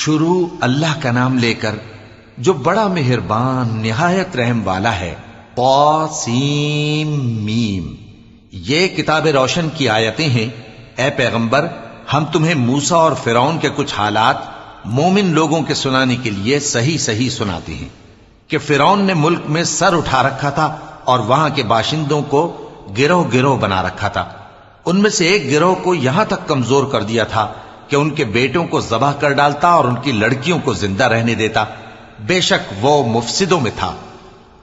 شروع اللہ کا نام لے کر جو بڑا مہربان نہایت رحم والا ہے۔ طاسیم میم، یہ کتاب روشن کی آیتیں ہیں۔ اے پیغمبر، ہم تمہیں موسیٰ اور فرعون کے کچھ حالات مومن لوگوں کے سنانے کے لیے صحیح صحیح سناتے ہیں کہ فرعون نے ملک میں سر اٹھا رکھا تھا اور وہاں کے باشندوں کو گروہ گروہ بنا رکھا تھا۔ ان میں سے ایک گروہ کو یہاں تک کمزور کر دیا تھا کہ ان کے بیٹوں کو ذبح کر ڈالتا اور ان کی لڑکیوں کو زندہ رہنے دیتا۔ بے شک وہ مفسدوں میں تھا،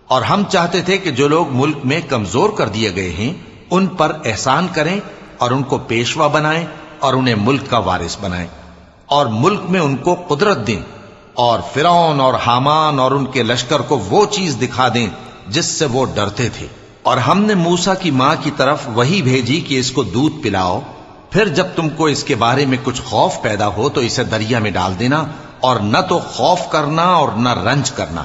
اور ہم چاہتے تھے کہ جو لوگ ملک میں کمزور کر دیے گئے ہیں ان پر احسان کریں اور ان کو پیشوا بنائیں اور انہیں ملک کا وارث بنائیں، اور ملک میں ان کو قدرت دیں، اور فرعون اور حامان اور ان کے لشکر کو وہ چیز دکھا دیں جس سے وہ ڈرتے تھے۔ اور ہم نے موسیٰ کی ماں کی طرف وحی بھیجی کہ اس کو دودھ پلاؤ، پھر جب تم کو اس کے بارے میں کچھ خوف پیدا ہو تو اسے دریا میں ڈال دینا، اور نہ تو خوف کرنا اور نہ رنج کرنا،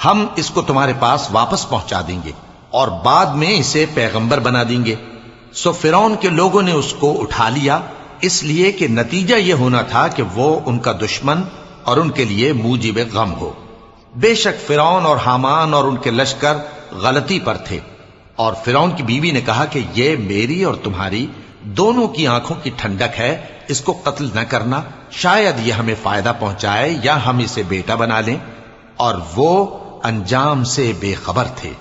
ہم اس کو تمہارے پاس واپس پہنچا دیں گے اور بعد میں اسے پیغمبر بنا دیں گے۔ سو فرعون کے لوگوں نے اس کو اٹھا لیا، اس لیے کہ نتیجہ یہ ہونا تھا کہ وہ ان کا دشمن اور ان کے لیے موجب غم ہو۔ بے شک فرعون اور حامان اور ان کے لشکر غلطی پر تھے، اور فرعون کی بیوی نے کہا کہ یہ میری اور تمہاری دونوں کی آنکھوں کی ٹھنڈک ہے، اس کو قتل نہ کرنا، شاید یہ ہمیں فائدہ پہنچائے یا ہم اسے بیٹا بنا لیں۔ اور وہ انجام سے بے خبر تھے۔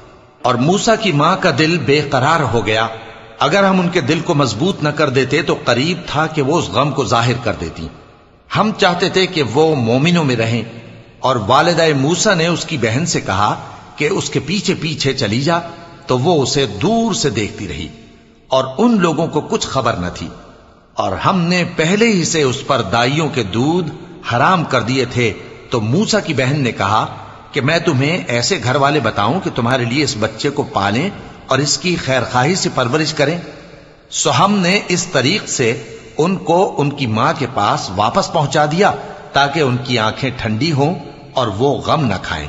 اور موسیٰ کی ماں کا دل بے قرار ہو گیا، اگر ہم ان کے دل کو مضبوط نہ کر دیتے تو قریب تھا کہ وہ اس غم کو ظاہر کر دیتی۔ ہم چاہتے تھے کہ وہ مومنوں میں رہیں، اور والدہ موسیٰ نے اس کی بہن سے کہا کہ اس کے پیچھے پیچھے چلی جا، تو وہ اسے دور سے دیکھتی رہی، اور ان لوگوں کو کچھ خبر نہ تھی۔ اور ہم نے پہلے ہی سے اس پر دائیوں کے دودھ حرام کر دیے تھے۔ تو موسیٰ کی بہن نے کہا کہ میں تمہیں ایسے گھر والے بتاؤں کہ تمہارے لیے اس بچے کو پالیں اور اس کی خیر خواہی سے پرورش کریں۔ سو ہم نے اس طریق سے ان کو ان کی ماں کے پاس واپس پہنچا دیا تاکہ ان کی آنکھیں ٹھنڈی ہوں اور وہ غم نہ کھائیں،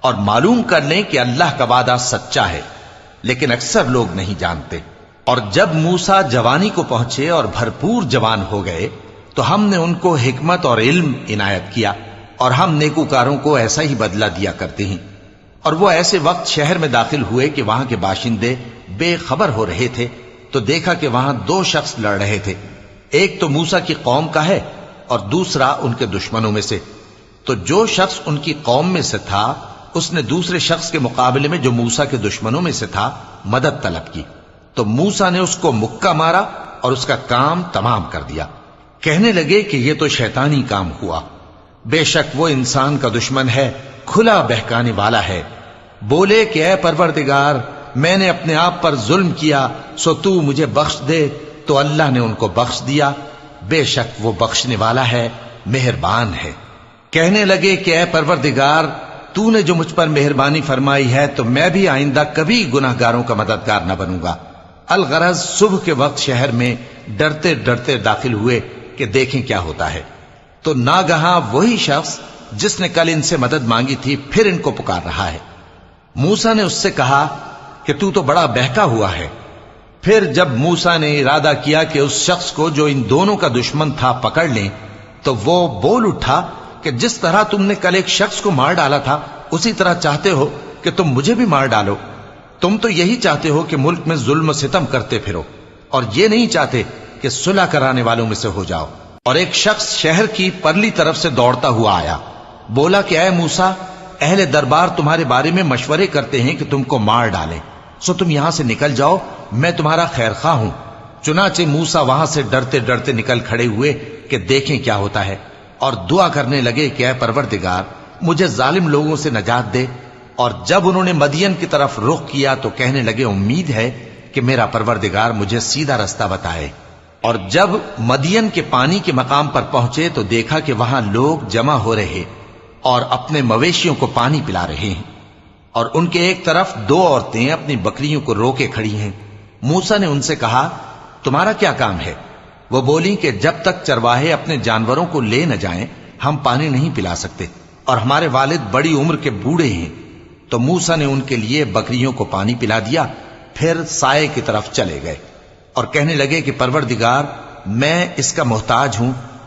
اور معلوم کر لیں کہ اللہ کا وعدہ سچا ہے، لیکن اکثر لوگ نہیں جانتے۔ اور جب موسیٰ جوانی کو پہنچے اور بھرپور جوان ہو گئے تو ہم نے ان کو حکمت اور علم عنایت کیا، اور ہم نیکوکاروں کو ایسا ہی بدلہ دیا کرتے ہیں۔ اور وہ ایسے وقت شہر میں داخل ہوئے کہ وہاں کے باشندے بے خبر ہو رہے تھے، تو دیکھا کہ وہاں دو شخص لڑ رہے تھے، ایک تو موسیٰ کی قوم کا ہے اور دوسرا ان کے دشمنوں میں سے۔ تو جو شخص ان کی قوم میں سے تھا اس نے دوسرے شخص کے مقابلے میں جو موسیٰ کے دشمنوں میں سے تھا مدد طلب کی، تو موسیٰ نے اس کو مکہ مارا اور اس کا کام تمام کر دیا۔ کہنے لگے کہ یہ تو شیطانی کام ہوا، بے شک وہ انسان کا دشمن ہے، کھلا بہکانے والا ہے۔ بولے کہ اے پروردگار، میں نے اپنے آپ پر ظلم کیا، سو تو مجھے بخش دے، تو اللہ نے ان کو بخش دیا، بے شک وہ بخشنے والا ہے، مہربان ہے۔ کہنے لگے کہ اے پروردگار، تو نے جو مجھ پر مہربانی فرمائی ہے تو میں بھی آئندہ کبھی گناہ گاروں کا مددگار نہ بنوں گا۔ الغرض صبح کے وقت شہر میں ڈرتے ڈرتے داخل ہوئے کہ دیکھیں کیا ہوتا ہے، تو ناگہاں وہی شخص جس نے کل ان سے مدد مانگی تھی پھر ان کو پکار رہا ہے۔ موسیٰ نے اس سے کہا کہ تو بڑا بہکا ہوا ہے۔ پھر جب موسیٰ نے ارادہ کیا کہ اس شخص کو جو ان دونوں کا دشمن تھا پکڑ لیں، تو وہ بول اٹھا کہ جس طرح تم نے کل ایک شخص کو مار ڈالا تھا اسی طرح چاہتے ہو کہ تم مجھے بھی مار ڈالو۔ تم تو یہی چاہتے ہو کہ ملک میں ظلم و ستم کرتے پھرو، اور یہ نہیں چاہتے کہ صلح کرانے والوں میں سے ہو جاؤ۔ اور ایک شخص شہر کی پرلی طرف سے دوڑتا ہوا آیا، بولا کہ اے موسیٰ، اہل دربار تمہارے بارے میں مشورے کرتے ہیں کہ تم کو مار ڈالیں، سو تم یہاں سے نکل جاؤ، میں تمہارا خیر خواہ ہوں۔ چنانچہ موسیٰ وہاں سے ڈرتے ڈرتے نکل کھڑے ہوئے کہ دیکھیں کیا ہوتا ہے، اور دعا کرنے لگے کہ اے پروردگار، مجھے ظالم لوگوں سے نجات دے۔ اور جب انہوں نے مدین کی طرف رخ کیا تو کہنے لگے امید ہے کہ میرا پروردگار مجھے سیدھا رستہ بتائے۔ اور جب مدین کے پانی کے مقام پر پہنچے تو دیکھا کہ وہاں لوگ جمع ہو رہے اور اپنے مویشیوں کو پانی پلا رہے ہیں، اور ان کے ایک طرف دو عورتیں اپنی بکریوں کو روکے کھڑی ہیں۔ موسیٰ نے ان سے کہا تمہارا کیا کام ہے؟ وہ بولی کہ جب تک چرواہے اپنے جانوروں کو لے نہ جائیں ہم پانی نہیں پلا سکتے، اور ہمارے والد بڑی عمر کے بوڑھے ہیں۔ تو موسیٰ نے ان کے لیے بکریوں کو پانی پلا دیا، پھر سائے کی طرف چلے گئے اور کہنے لگے کہ پروردگار، میں اس کا محتاج ہوں،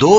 2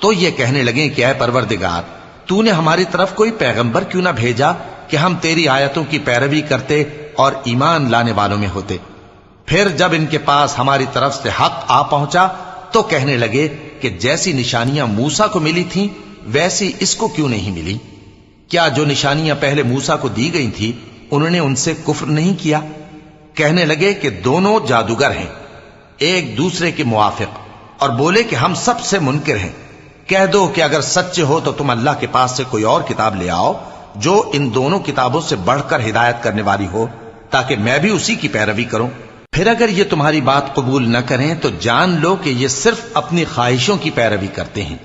تو یہ کہنے لگے کہ اے پروردگار، تو نے ہماری طرف کوئی پیغمبر کیوں نہ بھیجا کہ ہم تیری آیتوں کی پیروی کرتے اور ایمان لانے والوں میں ہوتے۔ پھر جب ان کے پاس ہماری طرف سے حق آ پہنچا تو کہنے لگے کہ جیسی نشانیاں موسیٰ کو ملی تھیں ویسی اس کو کیوں نہیں ملی؟ کیا جو نشانیاں پہلے موسیٰ کو دی گئی تھی انہوں نے ان سے کفر نہیں کیا؟ کہنے لگے کہ دونوں جادوگر ہیں، ایک دوسرے کے موافق، اور بولے کہ ہم سب سے منکر ہیں۔ کہہ دو کہ اگر سچے ہو تو تم اللہ کے پاس سے کوئی اور کتاب لے آؤ جو ان دونوں کتابوں سے بڑھ کر ہدایت کرنے والی ہو، تاکہ میں بھی اسی کی پیروی کروں۔ پھر اگر یہ تمہاری بات قبول نہ کریں تو جان لو کہ یہ صرف اپنی خواہشوں کی پیروی کرتے ہیں،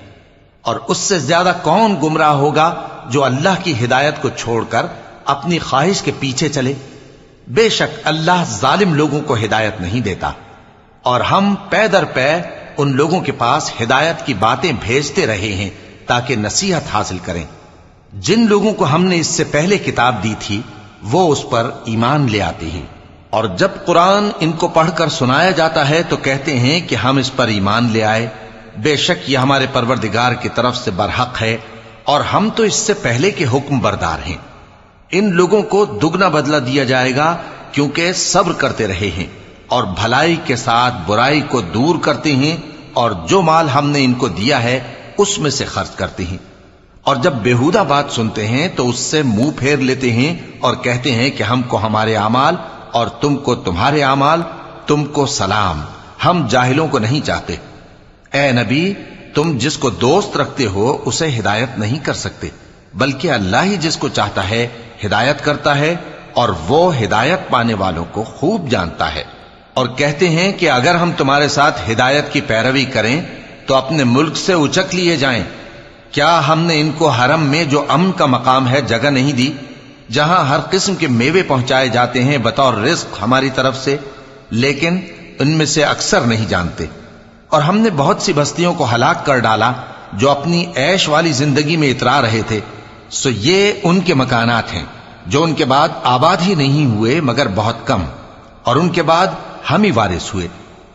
اور اس سے زیادہ کون گمراہ ہوگا جو اللہ کی ہدایت کو چھوڑ کر اپنی خواہش کے پیچھے چلے۔ بے شک اللہ ظالم لوگوں کو ہدایت نہیں دیتا، اور ہم پے در پے ان لوگوں کے پاس ہدایت کی باتیں بھیجتے رہے ہیں تاکہ نصیحت حاصل کریں۔ جن لوگوں کو ہم نے اس سے پہلے کتاب دی تھی وہ اس پر ایمان لے آتے ہیں، اور جب قرآن ان کو پڑھ کر سنایا جاتا ہے تو کہتے ہیں کہ ہم اس پر ایمان لے آئے۔ بے شک یہ ہمارے پروردگار کی طرف سے برحق ہے، اور ہم تو اس سے پہلے کے حکم بردار ہیں۔ ان لوگوں کو دگنا بدلہ دیا جائے گا کیونکہ صبر کرتے رہے ہیں اور بھلائی کے ساتھ برائی کو دور کرتے ہیں، اور جو مال ہم نے ان کو دیا ہے اس میں سے خرچ کرتے ہیں، اور جب بیہودہ بات سنتے ہیں تو اس سے منہ پھیر لیتے ہیں اور کہتے ہیں کہ ہم کو ہمارے اعمال اور تم کو تمہارے اعمال، تم کو سلام، ہم جاہلوں کو نہیں چاہتے۔ اے نبی، تم جس کو دوست رکھتے ہو اسے ہدایت نہیں کر سکتے، بلکہ اللہ ہی جس کو چاہتا ہے ہدایت کرتا ہے، اور وہ ہدایت پانے والوں کو خوب جانتا ہے۔ اور کہتے ہیں کہ اگر ہم تمہارے ساتھ ہدایت کی پیروی کریں تو اپنے ملک سے اچک لیے جائیں۔ کیا ہم نے ان کو حرم میں جو امن کا مقام ہے جگہ نہیں دی، جہاں ہر قسم کے میوے پہنچائے جاتے ہیں بطور رزق ہماری طرف سے؟ لیکن ان میں سے اکثر نہیں جانتے۔ اور ہم نے بہت سی بستیوں کو ہلاک کر ڈالا جو اپنی عیش والی زندگی میں اترا رہے تھے، سو یہ ان کے مکانات ہیں جو ان کے بعد آباد ہی نہیں ہوئے مگر بہت کم، اور ان کے بعد ہم ہی وارث ہوئے۔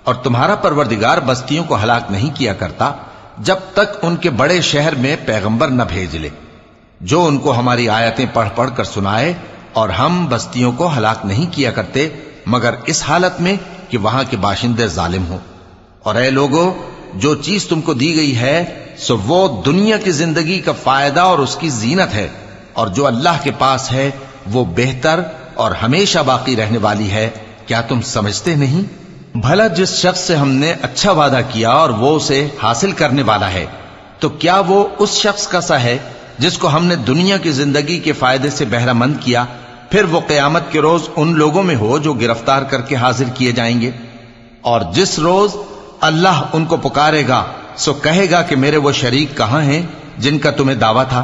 اور تمہارا پروردگار بستیوں کو ہلاک نہیں کیا کرتا جب تک ان کے بڑے شہر میں پیغمبر نہ بھیج لے جو ان کو ہماری آیتیں پڑھ پڑھ کر سنائے، اور ہم بستیوں کو ہلاک نہیں کیا کرتے مگر اس حالت میں کہ وہاں کے باشندے ظالم ہوں۔ اور اے لوگو، جو چیز تم کو دی گئی ہے سو وہ دنیا کی زندگی کا فائدہ اور اس کی زینت ہے، اور جو اللہ کے پاس ہے وہ بہتر اور ہمیشہ باقی رہنے والی ہے۔ کیا تم سمجھتے نہیں؟ بھلا جس شخص سے ہم نے اچھا وعدہ کیا اور وہ اسے حاصل کرنے والا ہے، تو کیا وہ اس شخص کا سا ہے جس کو ہم نے دنیا کی زندگی کے فائدے سے بہرہ مند کیا، پھر وہ قیامت کے روز ان لوگوں میں ہو جو گرفتار کر کے حاضر کیے جائیں گے؟ اور جس روز اللہ ان کو پکارے گا سو کہے گا کہ میرے وہ شریک کہاں ہیں جن کا تمہیں دعویٰ تھا؟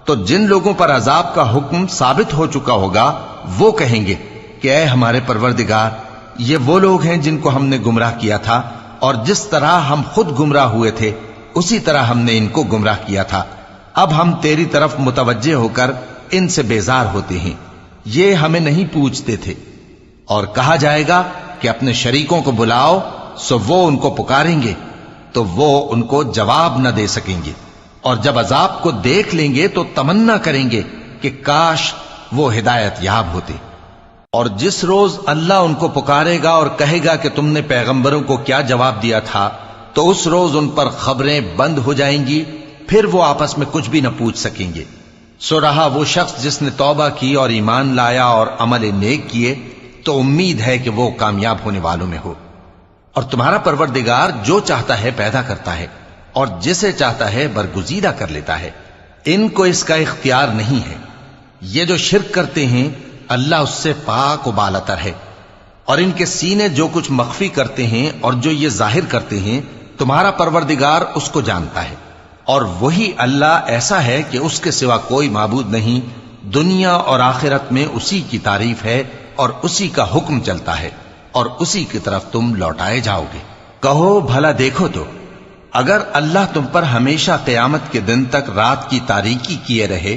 تو جن لوگوں پر عذاب کا حکم ثابت ہو چکا ہوگا وہ کہیں گے کہ اے ہمارے پروردگار، یہ وہ لوگ ہیں جن کو ہم نے گمراہ کیا تھا، اور جس طرح ہم خود گمراہ ہوئے تھے اسی طرح ہم نے ان کو گمراہ کیا تھا۔ اب ہم تیری طرف متوجہ ہو کر ان سے بیزار ہوتے ہیں، یہ ہمیں نہیں پوچھتے تھے۔ اور کہا جائے گا کہ اپنے شریکوں کو بلاؤ، سو وہ ان کو پکاریں گے تو وہ ان کو جواب نہ دے سکیں گے، اور جب عذاب کو دیکھ لیں گے تو تمنا کریں گے کہ کاش وہ ہدایت یاب ہوتے۔ اور جس روز اللہ ان کو پکارے گا اور کہے گا کہ تم نے پیغمبروں کو کیا جواب دیا تھا، تو اس روز ان پر خبریں بند ہو جائیں گی، پھر وہ آپس میں کچھ بھی نہ پوچھ سکیں گے۔ سو رہا وہ شخص جس نے توبہ کی اور ایمان لایا اور عمل نیک کیے تو امید ہے کہ وہ کامیاب ہونے والوں میں ہو۔ اور تمہارا پروردگار جو چاہتا ہے پیدا کرتا ہے، اور جسے چاہتا ہے برگزیدہ کر لیتا ہے، ان کو اس کا اختیار نہیں ہے۔ یہ جو شرک کرتے ہیں اللہ اس سے پاک و بالاتر ہے، اور ان کے سینے جو کچھ مخفی کرتے ہیں اور جو یہ ظاہر کرتے ہیں تمہارا پروردگار اس کو جانتا ہے۔ اور وہی اللہ ایسا ہے کہ اس کے سوا کوئی معبود نہیں، دنیا اور آخرت میں اسی کی تعریف ہے اور اسی کا حکم چلتا ہے، اور اسی کی طرف تم لوٹائے جاؤ گے۔ کہو بھلا دیکھو تو اگر اللہ تم پر ہمیشہ قیامت کے دن تک رات کی تاریکی کیے رہے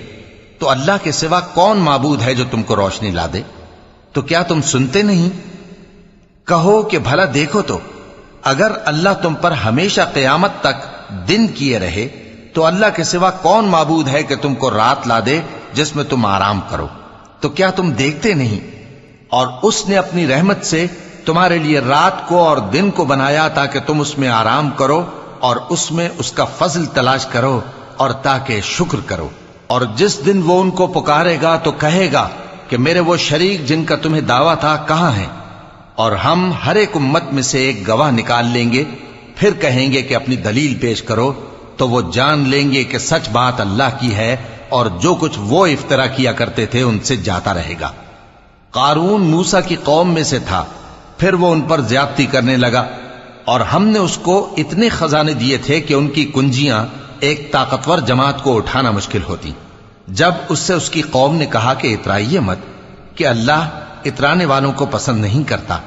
تو اللہ کے سوا کون معبود ہے جو تم کو روشنی لا دے؟ تو کیا تم سنتے نہیں؟ کہو کہ بھلا دیکھو تو اگر اللہ تم پر ہمیشہ قیامت تک دن کیے رہے تو اللہ کے سوا کون معبود ہے کہ تم کو رات لا دے جس میں تم آرام کرو؟ تو کیا تم دیکھتے نہیں؟ اور اس نے اپنی رحمت سے تمہارے لیے رات کو اور دن کو بنایا تاکہ تم اس میں آرام کرو اور اس میں اس کا فضل تلاش کرو اور تاکہ شکر کرو۔ اور جس دن وہ ان کو پکارے گا تو کہے گا کہ میرے وہ شریک جن کا تمہیں دعویٰ تھا کہاں ہیں؟ اور ہم ہر ایک امت میں سے ایک گواہ نکال لیں گے، پھر کہیں گے کہ اپنی دلیل پیش کرو، تو وہ جان لیں گے کہ سچ بات اللہ کی ہے اور جو کچھ وہ افترا کیا کرتے تھے ان سے جاتا رہے گا۔ قارون موسیٰ کی قوم میں سے تھا، پھر وہ ان پر زیادتی کرنے لگا، اور ہم نے اس کو اتنے خزانے دیے تھے کہ ان کی کنجیاں ایک طاقتور جماعت کو اٹھانا مشکل ہوتی۔ جب اس سے اس کی قوم نے کہا کہ اترائیے مت، کہ اللہ اترانے والوں کو پسند نہیں کرتا،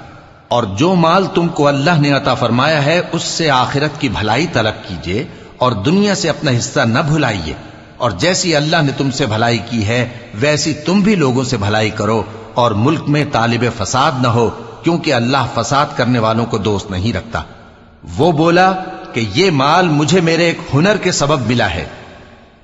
اور جو مال تم کو اللہ نے عطا فرمایا ہے اس سے آخرت کی بھلائی طلب کیجیے اور دنیا سے اپنا حصہ نہ بھلائیے، اور جیسی اللہ نے تم سے بھلائی کی ہے ویسی تم بھی لوگوں سے بھلائی کرو، اور ملک میں طالب فساد نہ ہو، کیونکہ اللہ فساد کرنے والوں کو دوست نہیں رکھتا۔ وہ بولا کہ یہ مال مجھے میرے ایک ہنر کے سبب ملا ہے۔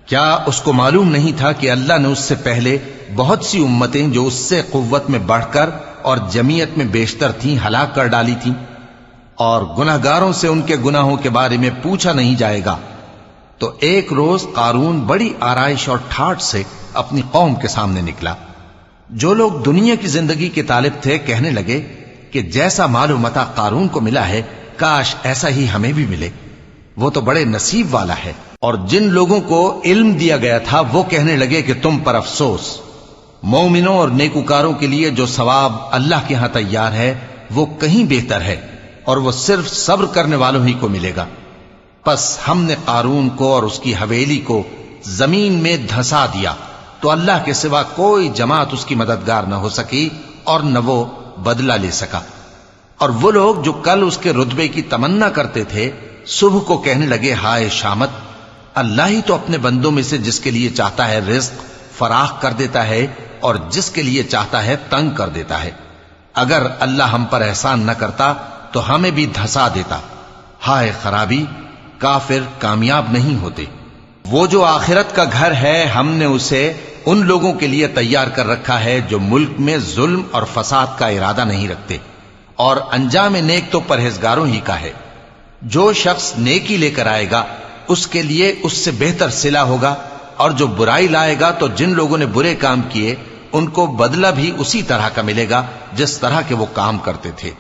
کیا اس کو معلوم نہیں تھا کہ اللہ نے اس سے پہلے بہت سی امتیں جو اس سے قوت میں بڑھ کر اور جمعیت میں بیشتر تھیں ہلاک کر ڈالی تھیں، اور گناہگاروں سے ان کے گناہوں کے بارے میں پوچھا نہیں جائے گا؟ تو ایک روز قارون بڑی آرائش اور ٹھاٹ سے اپنی قوم کے سامنے نکلا۔ جو لوگ دنیا کی زندگی کے طالب تھے کہنے لگے کہ جیسا مال و متاع قارون کو ملا ہے کاش ایسا ہی ہمیں بھی ملے، وہ تو بڑے نصیب والا ہے۔ اور جن لوگوں کو علم دیا گیا تھا وہ کہنے لگے کہ تم پر افسوس، مومنوں اور نیکوکاروں کے لیے جو ثواب اللہ کے ہاں تیار ہے وہ کہیں بہتر ہے، اور وہ صرف صبر کرنے والوں ہی کو ملے گا۔ پس ہم نے قارون کو اور اس کی حویلی کو زمین میں دھسا دیا، تو اللہ کے سوا کوئی جماعت اس کی مددگار نہ ہو سکی اور نہ وہ بدلہ لے سکا۔ اور وہ لوگ جو کل اس کے رتبے کی تمنا کرتے تھے صبح کو کہنے لگے ہائے شامت، اللہ ہی تو اپنے بندوں میں سے جس کے لیے چاہتا ہے رزق فراخ کر دیتا ہے اور جس کے لیے چاہتا ہے تنگ کر دیتا ہے۔ اگر اللہ ہم پر احسان نہ کرتا تو ہمیں بھی دھسا دیتا۔ ہائے خرابی، کافر کامیاب نہیں ہوتے۔ وہ جو آخرت کا گھر ہے ہم نے اسے ان لوگوں کے لیے تیار کر رکھا ہے جو ملک میں ظلم اور فساد کا ارادہ نہیں رکھتے، اور انجام نیک تو پرہیزگاروں ہی کا ہے۔ جو شخص نیکی لے کر آئے گا اس کے لیے اس سے بہتر صلہ ہوگا، اور جو برائی لائے گا تو جن لوگوں نے برے کام کیے ان کو بدلہ بھی اسی طرح کا ملے گا جس طرح کے وہ کام کرتے تھے۔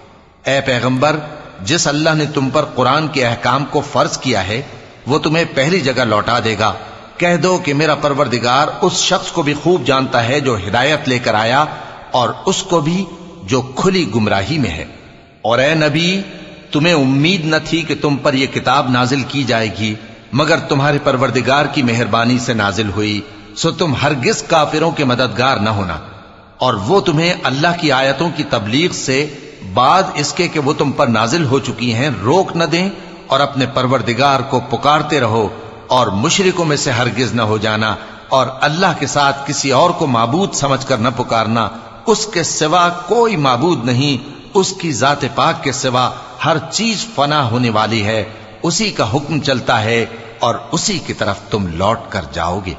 اے پیغمبر، جس اللہ نے تم پر قرآن کے احکام کو فرض کیا ہے وہ تمہیں پہلی جگہ لوٹا دے گا۔ کہہ دو کہ میرا پروردگار اس شخص کو بھی خوب جانتا ہے جو ہدایت لے کر آیا اور اس کو بھی جو کھلی گمراہی میں ہے۔ اور اے نبی، تمہیں امید نہ تھی کہ تم پر یہ کتاب نازل کی جائے گی مگر تمہارے پروردگار کی مہربانی سے نازل ہوئی، سو تم ہرگز کافروں کے مددگار نہ ہونا، اور وہ تمہیں اللہ کی آیتوں کی تبلیغ سے بعد اس کے کہ وہ تم پر نازل ہو چکی ہیں روک نہ دیں، اور اپنے پروردگار کو پکارتے رہو اور مشرکوں میں سے ہرگز نہ ہو جانا، اور اللہ کے ساتھ کسی اور کو معبود سمجھ کر نہ پکارنا۔ اس کے سوا کوئی معبود نہیں، اس کی ذات پاک کے سوا ہر چیز فنا ہونے والی ہے، اسی کا حکم چلتا ہے اور اسی کی طرف تم لوٹ کر جاؤ گے۔